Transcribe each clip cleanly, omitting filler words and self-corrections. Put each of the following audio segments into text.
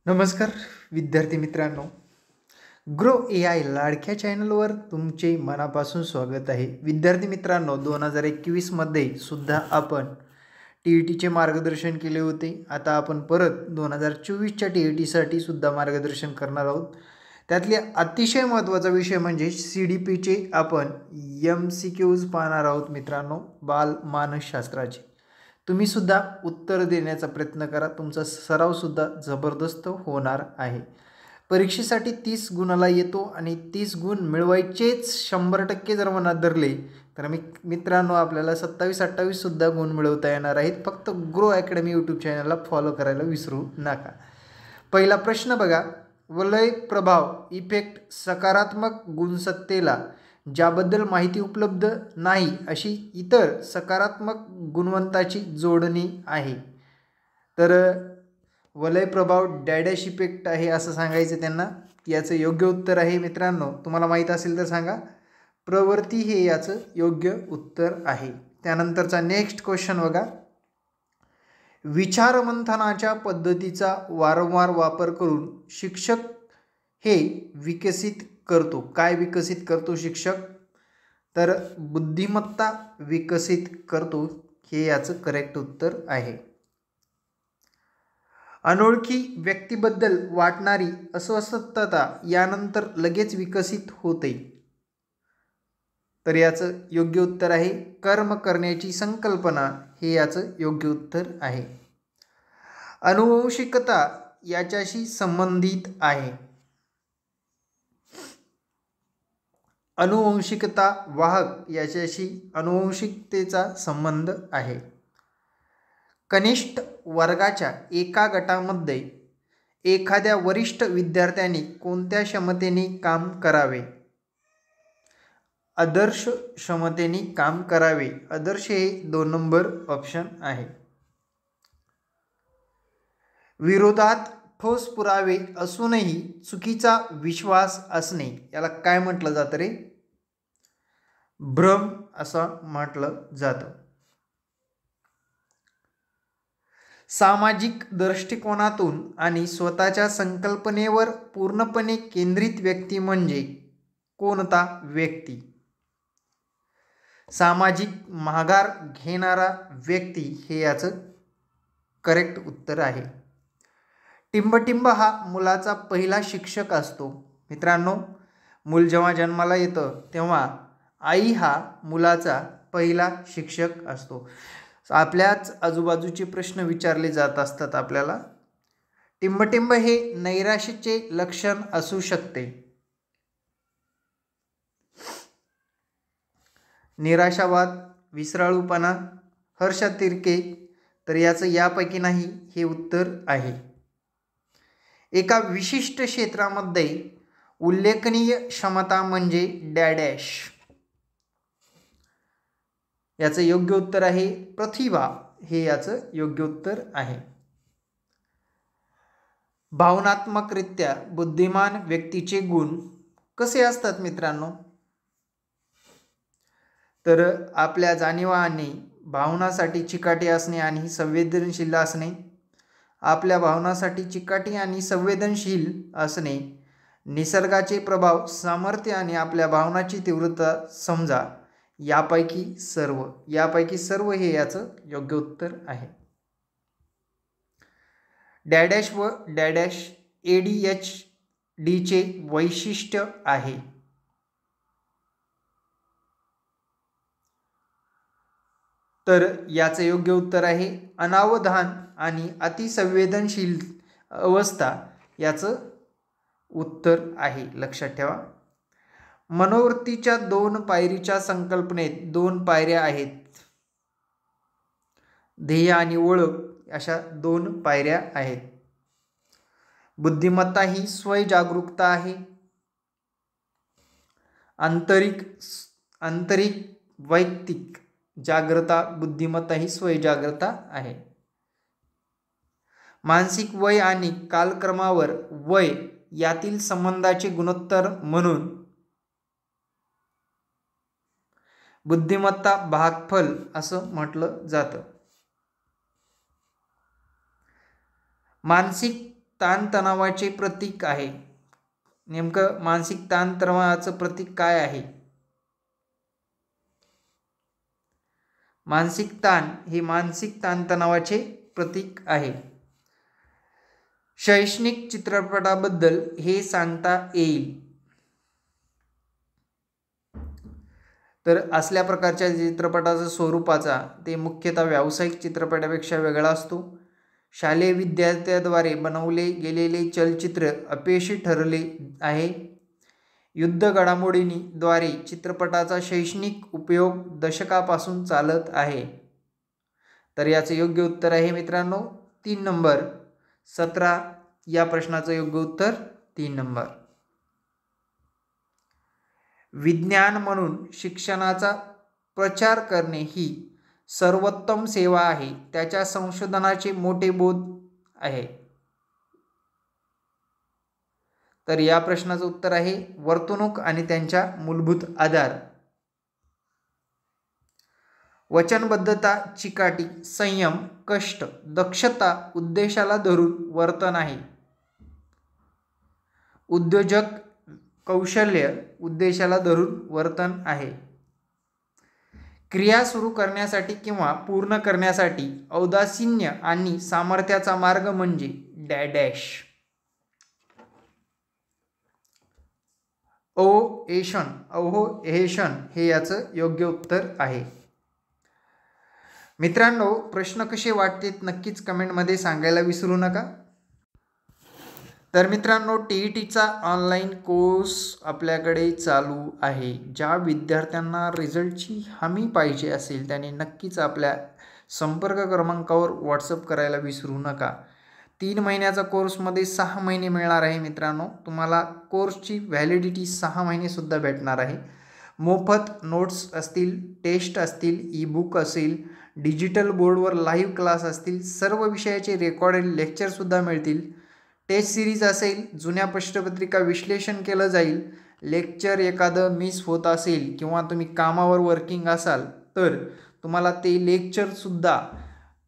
नमस्कार विद्यार्थी मित्रांनो, ग्रो ए आय लाडक्या चॅनलवर तुमचे मनापासून स्वागत आहे. विद्यार्थी मित्रांनो, 2021मध्ये सुद्धा आपण TETचे मार्गदर्शन केले होते. आता आपण परत 2024च्या TETसाठी सुद्धा मार्गदर्शन करणार आहोत. त्यातले अतिशय महत्त्वाचा विषय म्हणजे CDPचे आपण MCQs पाहणार आहोत. मित्रांनो, बाल मानसशास्त्राचे तुम्ही सुद्धा उत्तर देण्याचा प्रयत्न करा. तुमचा सराव सुद्धा जबरदस्त होणार आहे. परीक्षेसाठी 30 गुणाला येतो आणि 30 गुण मिळवायचेच 100% जर मनात धरले तर मित्रांनो आपल्याला 27-28 सुद्धा गुण मिळवता येणार आहेत. फक्त ग्रो अकॅडमी यूट्यूब चॅनलला फॉलो करायला विसरू नका. पहिला प्रश्न बघा, वलय प्रभाव इफेक्ट सकारात्मक गुणसत्तेला ज्याबद्दल माहिती उपलब्ध नाही अशी इतर सकारात्मक गुणवंताची जोडणी आहे. तर वलय प्रभाव डॅडॅश इफेक्ट आहे असं सांगायचं त्यांना. याचं योग्य उत्तर आहे मित्रांनो, तुम्हाला माहीत असेल तर सांगा. प्रवृत्ती हे याचं योग्य उत्तर आहे. त्यानंतरचा नेक्स्ट क्वेश्चन बघा, विचारमंथनाच्या पद्धतीचा वारंवार वापर करून शिक्षक हे विकसित करतो. काय विकसित करतो शिक्षक? तर बुद्धिमत्ता विकसित करतो, हे याचं करेक्ट उत्तर आहे. अनोळखी व्यक्तीबद्दल वाटणारी अस्वस्थता यानंतर लगेच विकसित होते. तर याचं योग्य उत्तर आहे कर्म करण्याची संकल्पना, हे याचं योग्य उत्तर आहे. अनुवंशिकता याच्याशी संबंधित आहे. अनुवंशिकता वाहक याच्याशी अनुवंशिकतेचा संबंध आहे. कनिष्ठ वर्गाच्या एका गटामध्ये एखाद्या वरिष्ठ विद्यार्थ्याने कोणत्या क्षमतेने काम करावे? आदर्श क्षमतेने काम करावे. आदर्श हे 2 नंबर ऑप्शन आहे. विरोधात ठोस पुरावे असूनही चुकीचा विश्वास असणे, याला काय म्हटलं जातं रे? भ्रम असं म्हटलं जातं. सामाजिक दृष्टिकोनातून आणि स्वतःच्या संकल्पनेवर पूर्णपणे केंद्रित व्यक्ती म्हणजे कोणता व्यक्ती? सामाजिक माघार घेणारा व्यक्ती, हे याचं करेक्ट उत्तर आहे. टिंबटिंब हा मुलाचा पहिला शिक्षक असतो. मित्रांनो, मूल जेव्हा जन्माला येतं तेव्हा आई हा मुलाचा पहिला शिक्षक असतो. आपल्याच आजूबाजूचे प्रश्न विचारले जात असतात आपल्याला. टिंबटिंब हे नैराश्याचे लक्षण असू शकते. निराशावाद, विसराळूपणा, हर्षातिरेके, तर याचं यापैकी नाही हे उत्तर आहे. एका विशिष्ट क्षेत्रामध्ये उल्लेखनीय क्षमता म्हणजे डॅडॅश. याचं योग्य उत्तर आहे प्रतिभा, हे याचं योग्य उत्तर आहे. भावनात्मकरित्या बुद्धिमान व्यक्तीचे गुण कसे असतात मित्रांनो? तर आपल्या जाणीवा आणि भावनासाठी चिकाटी असणे आणि संवेदनशील असणे. आपल्या भावनासाठी चिकाटी आणि संवेदनशील असणे, निसर्गाचे प्रभाव, सामर्थ्य आणि आपल्या भावनाची तीव्रता समजा, यापैकी सर्व हे याचं योग्य उत्तर आहे. डॅडॅश व डॅडॅश ADHDचे वैशिष्ट्य आहे. तर याचं योग्य उत्तर आहे अनावधान आणि अतिसंवेदनशील अवस्था, याचं उत्तर आहे. लक्षात ठेवा. मनोवृत्तीच्या 2 पायरीच्या संकल्पनेत 2 पायऱ्या आहेत. ध्येय आणि ओळख अशा 2 पायऱ्या आहेत. बुद्धिमत्ता ही स्वयंजागरूकता आहे. आंतरिक वैयक्तिक जागृता, बुद्धिमत्ता ही स्वयंजागृता आहे. मानसिक वय आणि कालक्रमावर वय यातील संबंधाचे गुणोत्तर म्हणून बुद्धिमत्ता भागफल असं म्हटलं जातं. मानसिक ताणतणावाचे प्रतीक आहे. नेमकं मानसिक ताणतणावाचं प्रतीक काय आहे? मानसिक ताण हे मानसिक ताणतणावाचे प्रतीक आहे. शैक्षणिक चित्रपटाबद्दल हे सांगता येईल. तर असल्या प्रकारच्या चित्रपटाचा स्वरूपाचा ते मुख्यतः व्यावसायिक चित्रपटापेक्षा वेगळा असतो. शालेय विद्यार्थ्यांद्वारे बनवले गेलेले चलचित्र अपयशी ठरले आहे. युद्ध घडामोडींद्वारे चित्रपटाचा शैक्षणिक उपयोग दशकापासून चालत आहे. तर याचं योग्य उत्तर आहे मित्रांनो 3 नंबर 17 या प्रश्नाचं योग्य उत्तर 3 नंबर. विज्ञान म्हणून शिक्षणाचा प्रचार करणे ही सर्वोत्तम सेवा आहे. त्याच्या संशोधनाचे मोठे बोध आहे. तर या प्रश्नाचं उत्तर आहे वर्तणूक आणि त्यांच्या मूलभूत आधार. वचनबद्धता, चिकाटी, संयम, कष्ट, दक्षता उद्देशाला धरून वर्तन आहे. उद्योजक कौशल्य उद्देशाला धरून वर्तन आहे. क्रिया सुरू करण्यासाठी किंवा पूर्ण करण्यासाठी औदासिन्य आणि सामर्थ्याचा मार्ग म्हणजे डॅश. अवोहेशन हे याचं योग्य उत्तर आहे. मित्रांनो, प्रश्न कसे वाटतेत नक्कीच कमेंटमध्ये सांगायला विसरू नका. तर मित्रांनो, TETचा ऑनलाईन कोर्स आपल्याकडे चालू आहे. ज्या विद्यार्थ्यांना रिझल्टची हमी पाहिजे असेल त्याने नक्कीच आपल्या संपर्क क्रमांकावर व्हॉट्सअप करायला विसरू नका. 3 महिन्याचा कोर्समध्ये 6 महिने मिळणार आहे मित्रांनो. तुम्हाला कोर्सची व्हॅलिडिटी 6 महिनेसुद्धा भेटणार आहे. मोफत नोट्स असतील, टेस्ट असतील, ई-बुक असेल, डिजिटल बोर्डवर लाईव्ह क्लास असतील, सर्व विषयाचे रेकॉर्डेड लेक्चरसुद्धा मिळतील. टेस्ट सिरीज असेल, जुन्या प्रश्नपत्रिका विश्लेषण केलं जाईल. लेक्चर एखादं मिस होत असेल किंवा तुम्ही कामावर वर्किंग असाल तर तुम्हाला ते लेक्चरसुद्धा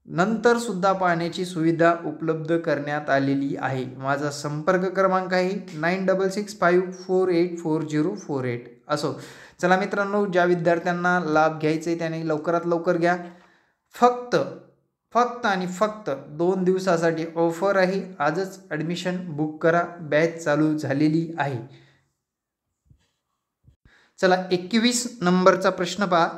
नंतरसुद्धा पाहण्याची सुविधा उपलब्ध करण्यात आलेली आहे. माझा संपर्क क्रमांक आहे 9665484048. असो, चला मित्रांनो, ज्या विद्यार्थ्यांना लाभ घ्यायचा आहे त्याने लवकरात लवकर घ्या. फक्त आणि फक्त 2 दिवसासाठी ऑफर आहे. आजच ॲडमिशन बुक करा. बॅच चालू झालेली आहे. चला 21 नंबरचा प्रश्न पहा.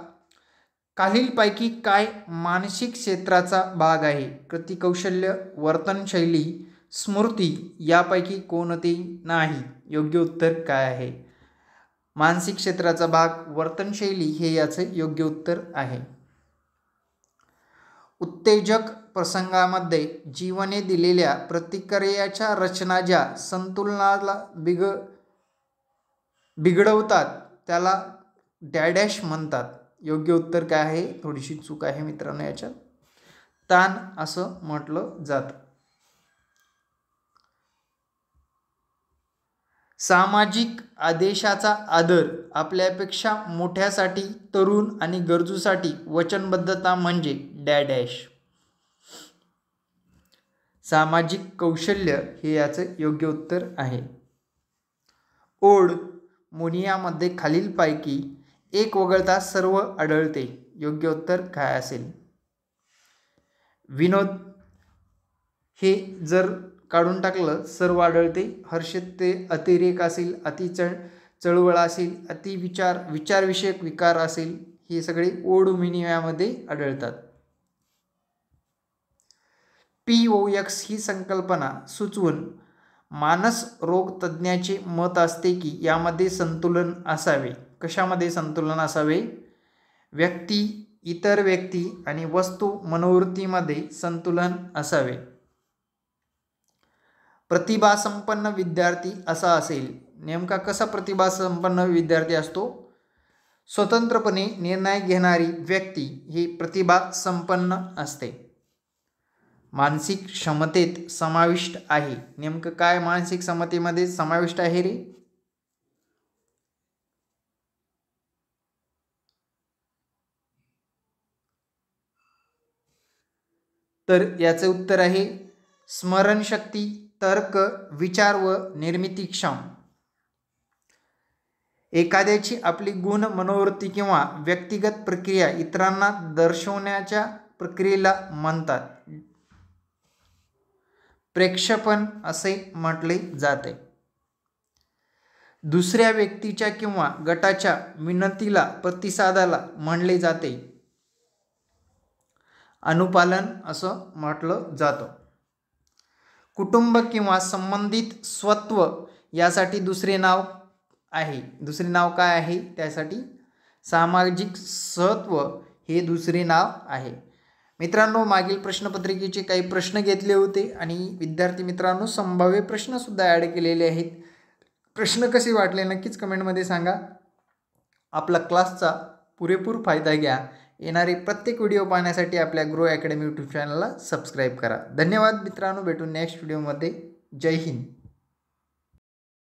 खालीलपैकी काय मानसिक क्षेत्राचा भाग आहे? कृतिकौशल्य, वर्तनशैली, स्मृती यापैकी कोणते नाही? योग्य उत्तर काय आहे? मानसिक क्षेत्राचा भाग वर्तनशैली हे याचे योग्य उत्तर आहे. उत्तेजक प्रसंगामध्ये जीवने दिलेल्या प्रतिक्रियाच्या रचना ज्या संतुलनाला बिघडवतात त्याला डॅश म्हणतात. योग्य उत्तर काय आहे? थोडीशी चूक आहे मित्रांनो याच्यात. ताण असं म्हटलं जातं. सामाजिक आदेशाचा आदर, आपल्यापेक्षा मोठ्यासाठी, तरुण आणि गरजूसाठी वचनबद्धता म्हणजे डॅश. सामाजिक कौशल्य हे याचं योग्य उत्तर आहे. ओढ, मोनियामध्ये खालीलपैकी एक वगळता सर्व आढळते. योग्य उत्तर काय असेल? विनोद हे जर काढून टाकलं सर्व आढळते. हर्षित ते अतिरेक असेल, चळवळ असेल, विचारविषयक विकार असेल, हे सगळे ओढ मोनियामध्ये आढळतात. POX ही संकल्पना सुचवून मानस रोग तज्ज्ञाचे मत असते की यामध्ये संतुलन असावे. कशामध्ये संतुलन असावे? व्यक्ती, इतर व्यक्ती आणि वस्तू मनोवृत्तीमध्ये संतुलन असावे. प्रतिभासंपन्न विद्यार्थी असा असेल. नेमका कसा प्रतिभासंपन्न विद्यार्थी असतो? स्वतंत्रपणे निर्णय घेणारी व्यक्ती ही प्रतिभासंपन्न असते. मानसिक क्षमतेत समाविष्ट आहे. नेमकं काय मानसिक क्षमतेमध्ये समाविष्ट आहे रे? तर याचे उत्तर आहे स्मरणशक्ती, तर्क, विचार व निर्मितीक्षम. एखाद्याची आपली गुण, मनोवृत्ती किंवा व्यक्तिगत प्रक्रिया इतरांना दर्शवण्याच्या प्रक्रियेला म्हणतात प्रेक्षेपण असे म्हटले जाते. दुसऱ्या व्यक्तीच्या किंवा गटाच्या विनंतीला, प्रतिसादाला म्हणले जाते अनुपालन असं म्हटलं जातं. कुटुंब किंवा संबंधित स्वत्व यासाठी दुसरे नाव आहे. दुसरे नाव काय आहे? त्यासाठी सामाजिक सहत्व हे दुसरे नाव आहे. मित्रांनो, मागील प्रश्नपत्रिकेचे काही प्रश्न घेतले होते आणि विद्यार्थी मित्रांनो संभाव्य प्रश्नसुद्धा ॲड केलेले आहेत. प्रश्न कसे वाटले नक्कीच कमेंटमध्ये सांगा. आपला क्लासचा पुरेपूर फायदा घ्या. येणारे प्रत्येक व्हिडिओ पाहण्यासाठी आपल्या ग्रो अकॅडमी यूट्यूब चॅनलला सबस्क्राईब करा. धन्यवाद मित्रांनो, भेटू नेक्स्ट व्हिडिओमध्ये. जय हिंद.